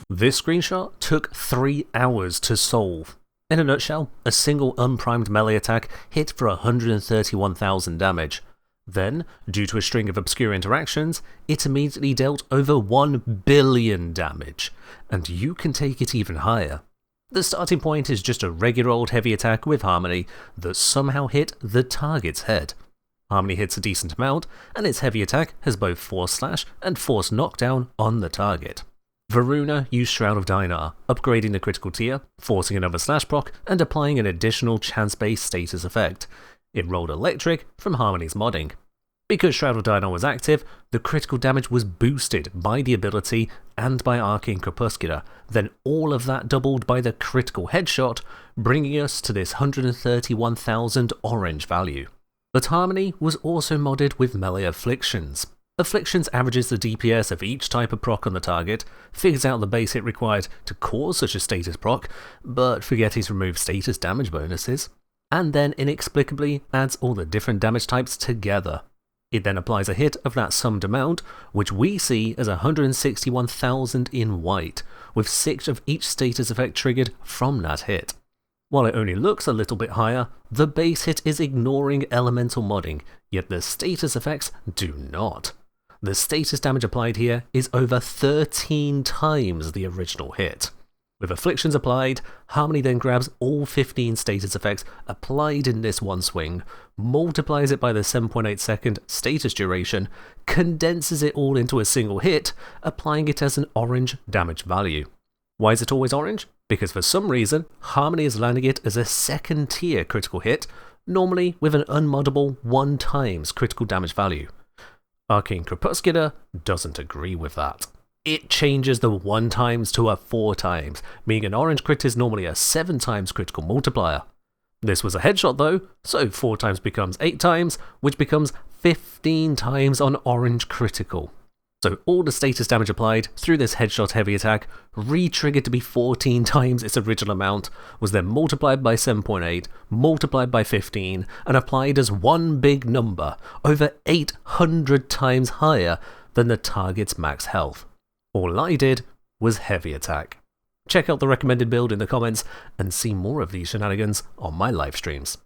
This screenshot took 3 hours to solve. In a nutshell, a single unprimed melee attack hit for 131,000 damage. Then, due to a string of obscure interactions, it immediately dealt over 1 billion damage, and you can take it even higher. The starting point is just a regular old heavy attack with Harmony that somehow hit the target's head. Harmony hits a decent amount, and its heavy attack has both Force Slash and Force Knockdown on the target. Voruna used Shroud of Dynar, upgrading the critical tier, forcing another slash proc, and applying an additional chance-based status effect. It rolled Electric from Harmony's modding. Because Shroud of Dynar was active, the critical damage was boosted by the ability and by Arcane Crepuscular, then all of that doubled by the critical headshot, bringing us to this 131,000 orange value. But Harmony was also modded with Melee Afflictions. Afflictions averages the DPS of each type of proc on the target, figures out the base hit required to cause such a status proc, but forgetting to remove status damage bonuses, and then inexplicably adds all the different damage types together. It then applies a hit of that summed amount, which we see as 161,000 in white, with 6 of each status effect triggered from that hit. While it only looks a little bit higher, the base hit is ignoring elemental modding, yet the status effects do not. The status damage applied here is over 13 times the original hit. With Afflictions applied, Harmony then grabs all 15 status effects applied in this one swing, multiplies it by the 7.8 second status duration, condenses it all into a single hit, applying it as an orange damage value. Why is it always orange? Because for some reason, Harmony is landing it as a second tier critical hit, normally with an unmoddable 1 times critical damage value. Arcane Crepuscular doesn't agree with that. It changes the 1 times to a 4 times, meaning an orange crit is normally a 7 times critical multiplier. This was a headshot though, so 4 times becomes 8 times, which becomes 15 times on orange critical. So all the status damage applied through this headshot heavy attack, re-triggered to be 14 times its original amount, was then multiplied by 7.8, multiplied by 15, and applied as one big number, over 800 times higher than the target's max health. All I did was heavy attack. Check out the recommended build in the comments and see more of these shenanigans on my live streams.